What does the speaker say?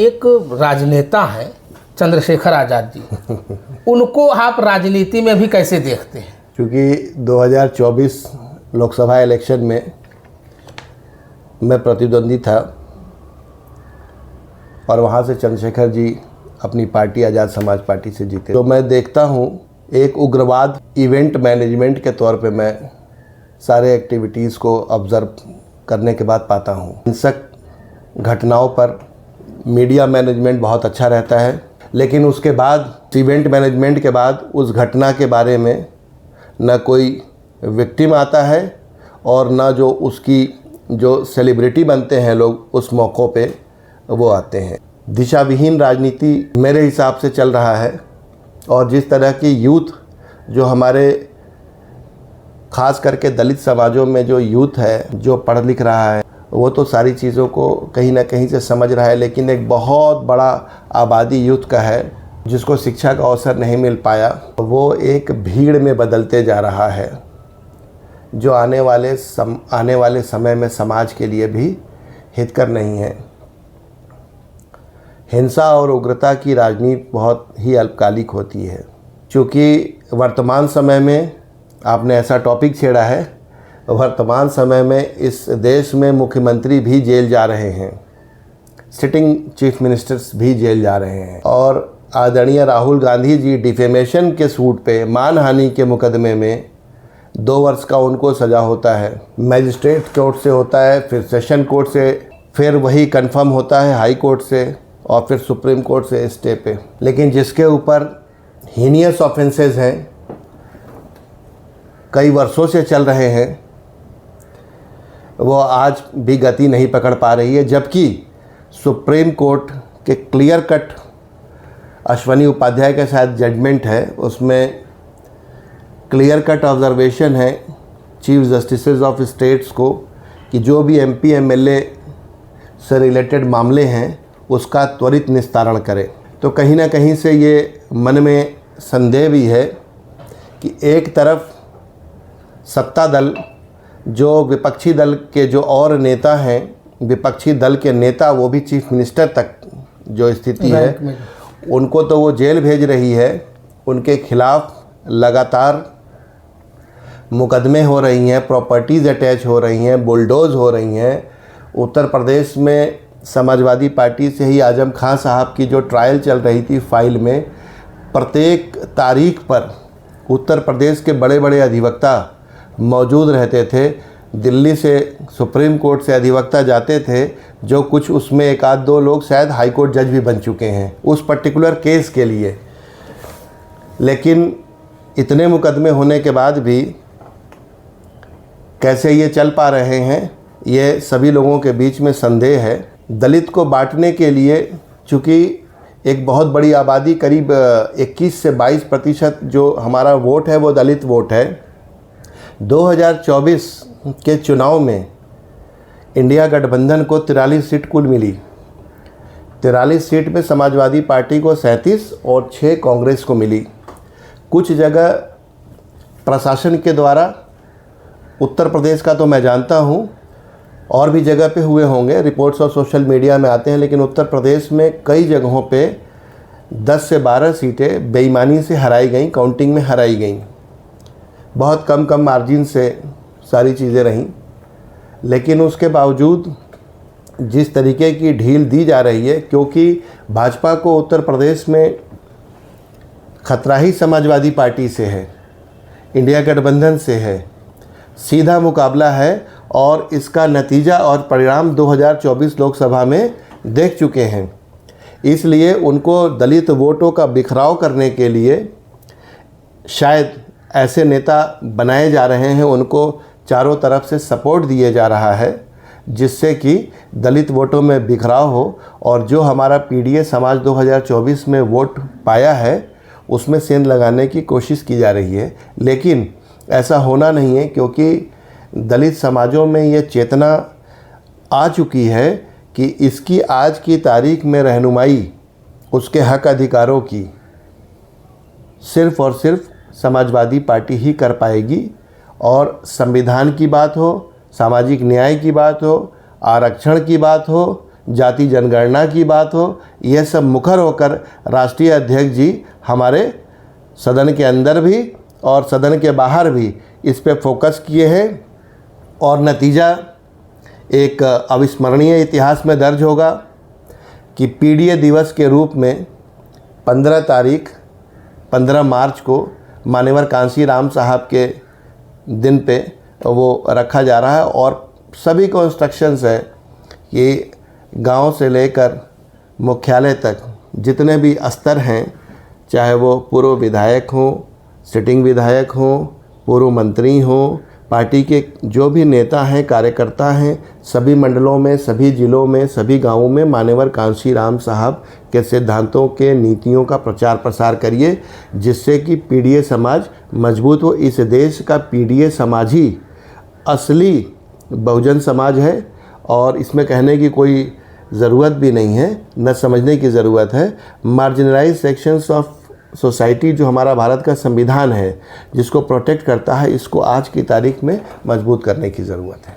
एक राजनेता हैं चंद्रशेखर आज़ाद जी, उनको आप राजनीति में भी कैसे देखते हैं? क्योंकि 2024 लोकसभा इलेक्शन में मैं प्रतिद्वंदी था और वहाँ से चंद्रशेखर जी अपनी पार्टी आज़ाद समाज पार्टी से जीते। तो मैं देखता हूँ एक उग्रवाद इवेंट मैनेजमेंट के तौर पे मैं सारे एक्टिविटीज़ को ऑब्ज़र्व करने के बाद पाता हूँ। हिंसक घटनाओं पर मीडिया मैनेजमेंट बहुत अच्छा रहता है, लेकिन उसके बाद इवेंट मैनेजमेंट के बाद उस घटना के बारे में न कोई विक्टिम आता है और न जो उसकी जो सेलिब्रिटी बनते हैं लोग उस मौक़ों पे वो आते हैं। दिशा विहीन राजनीति मेरे हिसाब से चल रहा है और जिस तरह की यूथ जो हमारे ख़ास करके दलित समाजों में जो यूथ है जो पढ़ लिख रहा है वो तो सारी चीज़ों को कहीं ना कहीं से समझ रहा है, लेकिन एक बहुत बड़ा आबादी यूथ का है जिसको शिक्षा का अवसर नहीं मिल पाया। वो एक भीड़ में बदलते जा रहा है जो आने वाले समय में समाज के लिए भी हितकर नहीं है। हिंसा और उग्रता की राजनीति बहुत ही अल्पकालिक होती है। चूँकि वर्तमान समय में आपने ऐसा टॉपिक छेड़ा है, वर्तमान समय में इस देश में मुख्यमंत्री भी जेल जा रहे हैं, सिटिंग चीफ मिनिस्टर्स भी जेल जा रहे हैं और आदरणीय राहुल गांधी जी डिफेमेशन के सूट पे मानहानि के मुकदमे में 2 वर्ष का उनको सज़ा होता है। मैजिस्ट्रेट कोर्ट से होता है, फिर सेशन कोर्ट से, फिर वही कंफर्म होता है हाई कोर्ट से और फिर सुप्रीम कोर्ट से स्टे पे। लेकिन जिसके ऊपर हीनियस ऑफेंसेस हैं, कई वर्षों से चल रहे हैं, वो आज भी गति नहीं पकड़ पा रही है। जबकि सुप्रीम कोर्ट के क्लियर कट अश्वनी उपाध्याय के साथ जजमेंट है, उसमें क्लियर कट ऑब्जर्वेशन है चीफ जस्टिसेस ऑफ स्टेट्स को कि जो भी एमपी एमएलए से रिलेटेड मामले हैं उसका त्वरित निस्तारण करें। तो कहीं ना कहीं से ये मन में संदेह भी है कि एक तरफ सत्ता दल जो विपक्षी दल के जो और नेता हैं, विपक्षी दल के नेता वो भी चीफ मिनिस्टर तक जो स्थिति है उनको तो वो जेल भेज रही है, उनके खिलाफ लगातार मुकदमे हो रही हैं, प्रॉपर्टीज़ अटैच हो रही हैं, बुलडोज हो रही हैं। उत्तर प्रदेश में समाजवादी पार्टी से ही आजम खान साहब की जो ट्रायल चल रही थी फाइल में, प्रत्येक तारीख पर उत्तर प्रदेश के बड़े बड़े अधिवक्ता मौजूद रहते थे। दिल्ली से सुप्रीम कोर्ट से अधिवक्ता जाते थे, जो कुछ उसमें 1-2 लोग शायद हाई कोर्ट जज भी बन चुके हैं उस पर्टिकुलर केस के लिए। लेकिन इतने मुकदमे होने के बाद भी कैसे ये चल पा रहे हैं, ये सभी लोगों के बीच में संदेह है। दलित को बांटने के लिए, चूँकि एक बहुत बड़ी आबादी करीब 21 से 22% जो हमारा वोट है वो दलित वोट है। 2024 के चुनाव में इंडिया गठबंधन को 43 सीट कुल मिली। 43 सीट में समाजवादी पार्टी को 37 और 6 कांग्रेस को मिली। कुछ जगह प्रशासन के द्वारा, उत्तर प्रदेश का तो मैं जानता हूँ, और भी जगह पे हुए होंगे, रिपोर्ट्स और सोशल मीडिया में आते हैं, लेकिन उत्तर प्रदेश में कई जगहों पे 10 से 12 सीटें बेईमानी से हराई गई, काउंटिंग में हराई गई। बहुत कम मार्जिन से सारी चीज़ें रहीं, लेकिन उसके बावजूद जिस तरीके की ढील दी जा रही है, क्योंकि भाजपा को उत्तर प्रदेश में खतरा ही समाजवादी पार्टी से है, इंडिया गठबंधन से है, सीधा मुकाबला है और इसका नतीजा और परिणाम 2024 लोकसभा में देख चुके हैं। इसलिए उनको दलित वोटों का बिखराव करने के लिए शायद ऐसे नेता बनाए जा रहे हैं, उनको चारों तरफ से सपोर्ट दिए जा रहा है जिससे कि दलित वोटों में बिखराव हो और जो हमारा पीडीए समाज 2024 में वोट पाया है उसमें सेंध लगाने की कोशिश की जा रही है। लेकिन ऐसा होना नहीं है, क्योंकि दलित समाजों में ये चेतना आ चुकी है कि इसकी आज की तारीख में रहनुमाई उसके हक अधिकारों की सिर्फ़ और सिर्फ समाजवादी पार्टी ही कर पाएगी। और संविधान की बात हो, सामाजिक न्याय की बात हो, आरक्षण की बात हो, जाति जनगणना की बात हो, यह सब मुखर होकर राष्ट्रीय अध्यक्ष जी हमारे सदन के अंदर भी और सदन के बाहर भी इस पे फोकस किए हैं और नतीजा एक अविस्मरणीय इतिहास में दर्ज होगा कि पीडीए दिवस के रूप में 15 मार्च को मान्यवर कांशीराम साहब के दिन पे वो रखा जा रहा है और सभी को इंस्ट्रक्शंस है कि गांव से लेकर मुख्यालय तक जितने भी स्तर हैं, चाहे वो पूर्व विधायक हों, सिटिंग विधायक हों, पूर्व मंत्री हों, पार्टी के जो भी नेता हैं, कार्यकर्ता हैं, सभी मंडलों में, सभी ज़िलों में, सभी गांवों में मान्यवर कांशीराम साहब के सिद्धांतों के नीतियों का प्रचार प्रसार करिए, जिससे कि पीडीए समाज मजबूत हो। इस देश का पीडीए समाज ही असली बहुजन समाज है और इसमें कहने की कोई ज़रूरत भी नहीं है, न समझने की ज़रूरत है। मार्जिनलाइज सेक्शंस ऑफ सोसाइटी जो हमारा भारत का संविधान है, जिसको प्रोटेक्ट करता है, इसको आज की तारीख में मजबूत करने की ज़रूरत है।